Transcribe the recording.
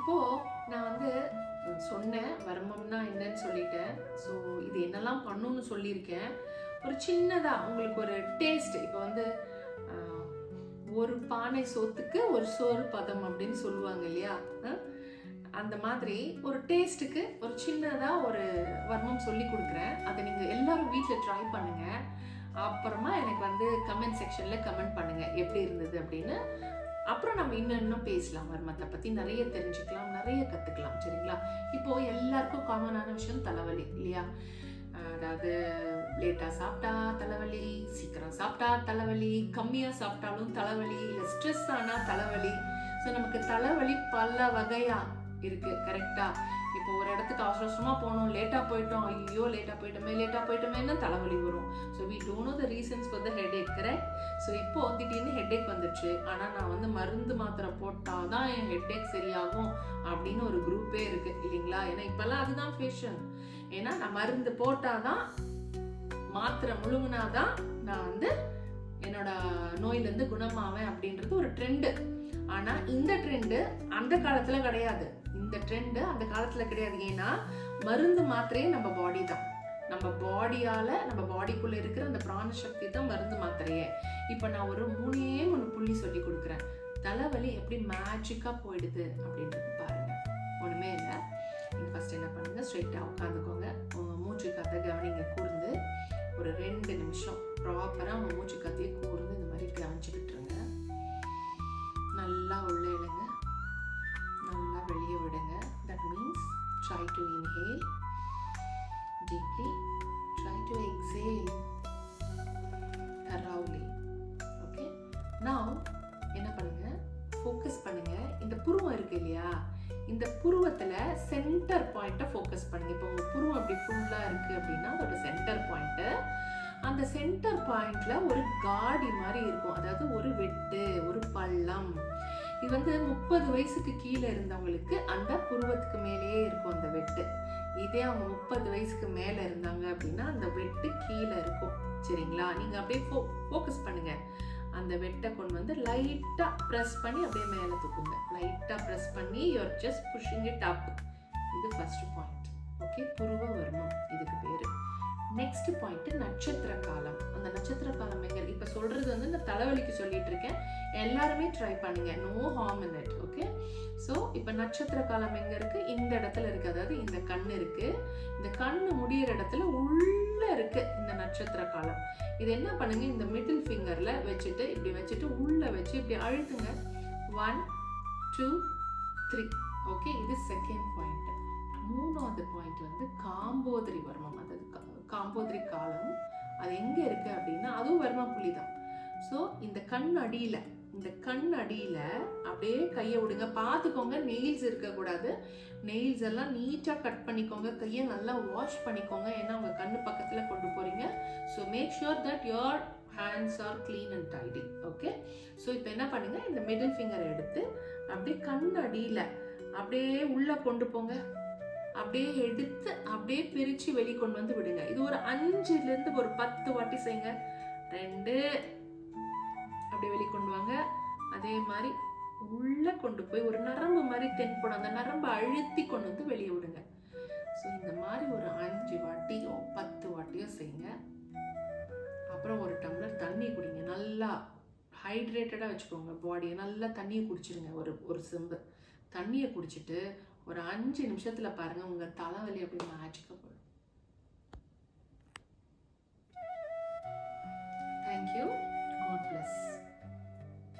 இப்போது நான் வந்து சொன்னேன் வர்மம்னா என்னன்னு சொல்லிட்டேன். ஸோ இது என்னெல்லாம் பண்ணணும்னு சொல்லியிருக்கேன். ஒரு சின்னதாக உங்களுக்கு ஒரு டேஸ்ட், இப்போ வந்து ஒரு பானை சோத்துக்கு ஒரு சோறு பதம் அப்படின்னு சொல்லுவாங்க இல்லையா, அந்த மாதிரி ஒரு டேஸ்ட்டுக்கு ஒரு சின்னதாக ஒரு வர்மம் சொல்லி கொடுக்குறேன். அதை நீங்கள் எல்லாரும் வீட்டில் ட்ரை பண்ணுங்கள். அப்புறமா எனக்கு வந்து கமெண்ட் செக்ஷனில் கமெண்ட் பண்ணுங்கள் எப்படி இருந்தது அப்படின்னு. அப்புறம் நம்ம இன்னும் பேசலாம், வர்மத்தை பற்றி நிறைய தெரிஞ்சுக்கலாம், நிறைய கற்றுக்கலாம். சரிங்களா? இப்போது எல்லாருக்கும் காமனான விஷயம் தலைவலி இல்லையா? அதாவது லேட்டாக சாப்பிட்டா தலைவலி, சீக்கிரம் சாப்பிட்டா தலைவலி, கம்மியாக சாப்பிட்டாலும் தலைவலி, இல்லை ஸ்ட்ரெஸ் ஆனால் தலைவலி. ஸோ நமக்கு தலைவலி பல வகையாக இருக்குது. கரெக்டாக? இப்போ ஒரு இடத்துக்கு அவசரமாக போகணும், லேட்டாக போயிட்டோம், ஐயோ லேட்டாக போயிட்டோமேன்னு தலைவலி வரும். So we don't know the reasons for the headache. Correct? So இப்போது திடீர்னு ஹெட்ஏக் வந்துடுச்சு, ஆனால் நான் வந்து மருந்து மாத்திரை போட்டால் தான் என் ஹெட்ஏக் சரியாகும் அப்படின்னு ஒரு குரூப்பே இருக்குது இல்லைங்களா? ஏன்னா இப்போல்லாம் அதுதான் ஃபேஷன். ஏன்னா நான் மருந்து போட்டால் தான், மாத்திரை முழுங்கினாதான் நான் வந்து என்னோட நோயிலேருந்து குணமாவேன் அப்படின்றது ஒரு ட்ரெண்டு. ஆனால் இந்த ட்ரெண்டு அந்த காலத்தில் கிடையாது. இந்த ட்ரெண்டு அந்த காலத்தில் கிடையாது. ஏன்னா மருந்து மாத்திரையே நம்ம பாடி தான். நம்ம பாடியால், நம்ம பாடிக்குள்ளே இருக்கிற அந்த பிராண சக்தி தான் மருந்து மாத்திரையே. இப்போ நான் ஒரு 3 புள்ளி சொல்லி கொடுக்குறேன். தலைவலி எப்படி மேஜிக்காக போயிடுது அப்படின்றது பாருங்கள். ஒன்றுமே இல்லை. நீங்கள் ஃபஸ்ட் என்ன பண்ணுங்கள், ஸ்ட்ரெயிட்டாக உட்காந்துக்கோங்க. உங்கள் மூச்சு காற்றை கவனிங்க கூர்ந்து. ஒரு 2 நிமிஷம் ப்ராப்பராக உங்கள் மூச்சு காற்றையே கூர்ந்து இந்த மாதிரி கவனிச்சுக்கிட்டுருங்க. நல்லா உள்ளே இழுங்க, நல்லா வெளியே விடுங்க. That means try to inhale deeply, try to exhale thoroughly. Okay? Now என்ன பண்ணுங்க, ஃபோக்கஸ் பண்ணுங்க. இந்த புருவம் இருக்கு இல்லையா, இந்த புருவத்தில் சென்டர் பாயிண்ட்டை ஃபோக்கஸ் பண்ணுங்க. இப்போ உங்கள் புருவம் அப்படி ஃபுல்லாக இருக்குது அப்படின்னா அதோட சென்டர் பாயிண்ட்டு, அந்த சென்டர் பாயிண்ட்ல ஒரு காடி மாதிரி இருக்கும். அதாவது ஒரு வெட்டு, ஒரு பள்ளம். இது வந்து 30 வயசுக்கு கீழே இருந்தவங்களுக்கு அந்த புருவத்துக்கு மேலேயே இருக்கும் அந்த வெட்டு. இதே அவங்க 30 வயசுக்கு மேலே இருந்தாங்க அப்படின்னா அந்த வெட்டு கீழே இருக்கும். சரிங்களா? நீங்கள் அப்படியே ஃபோக்கஸ் பண்ணுங்க. அந்த வெட்டை கொண்டு வந்து லைட்டாக ப்ரெஸ் பண்ணி அப்படியே மேலே தூக்குங்க. லைட்டாக ப்ரெஸ் பண்ணி you're just pushing it up. இது ஃபர்ஸ்ட் பாயிண்ட். ஓகே? புருவ வர்மம் இதுக்கு பேர். நெக்ஸ்ட் பாயிண்ட் நட்சத்திர காலம். அந்த நட்சத்திர காலம் எங்க? இப்போ சொல்றது வந்து நான் தலைவலிக்கு சொல்லிட்டு இருக்கேன், எல்லாருமே ட்ரை பண்ணுங்க. No harm in it. Okay? So இப்போ நட்சத்திர காலம் எங்க இருக்கு? இந்த இடத்துல இருக்கு. அதாவது இந்த கண் இருக்கு, இந்த கண்ணு முடியிற இடத்துல உள்ள இருக்கு இந்த நட்சத்திர காலம். இது என்ன பண்ணுங்க, இந்த மிடில் ஃபிங்கர்ல வச்சுட்டு இப்படி வச்சுட்டு உள்ள வச்சு இப்படி அழுத்துங்க. 1 2 3. ஓகே? இது செகண்ட் பாயிண்ட். 3வது பாயிண்ட் வந்து காம்போதிரி வர்மம். அதாவது காம்போதிரி காலம். அது எங்கே இருக்குது அப்படின்னா அதுவும் வர்ம புள்ளி தான். ஸோ இந்த கண் அடியில், இந்த கண் அடியில் அப்படியே கையை விடுங்க. பார்த்துக்கோங்க நெயில்ஸ் இருக்கக்கூடாது. நெயில்ஸ் எல்லாம் நீட்டாக கட் பண்ணிக்கோங்க. கையை நல்லா வாஷ் பண்ணிக்கோங்க. ஏன்னா உங்கள் கண்ணு பக்கத்தில் கொண்டு போகிறீங்க. So make sure that your hands are clean and tidy. Okay? So இப்போ என்ன பண்ணுங்கள், இந்த மிடில் ஃபிங்கரை எடுத்து அப்படியே கண் அடியில் அப்படியே உள்ளே கொண்டு போங்க. அப்படியே எடுத்து அப்படியே பிரித்து வெளிக்கொண்டு வந்து விடுங்க. இது ஒரு 5லேருந்து ஒரு 10 வாட்டி செய்யுங்க. 2 அப்படியே வெளிக்கொண்டு வாங்க. அதே மாதிரி உள்ளே கொண்டு போய் ஒரு நரம்பு மாதிரி தென்படும், அந்த நரம்பை அழுத்தி கொண்டு வந்து வெளியே விடுங்க. ஸோ இந்த மாதிரி ஒரு 5 வாட்டியோ 10 வாட்டியோ செய்யுங்க. அப்புறம் ஒரு டம்ளர் தண்ணி குடிங்க. நல்லா ஹைட்ரேட்டடாக வச்சுக்கோங்க பாடியை. நல்லா தண்ணியை குடிச்சிருங்க. ஒரு செம்பு தண்ணியை குடிச்சிட்டு ஒரு 5 நிமிஷத்தில் பாருங்கள் உங்கள் தலைவலி அப்படி மேஜிக்காக போயிடும்.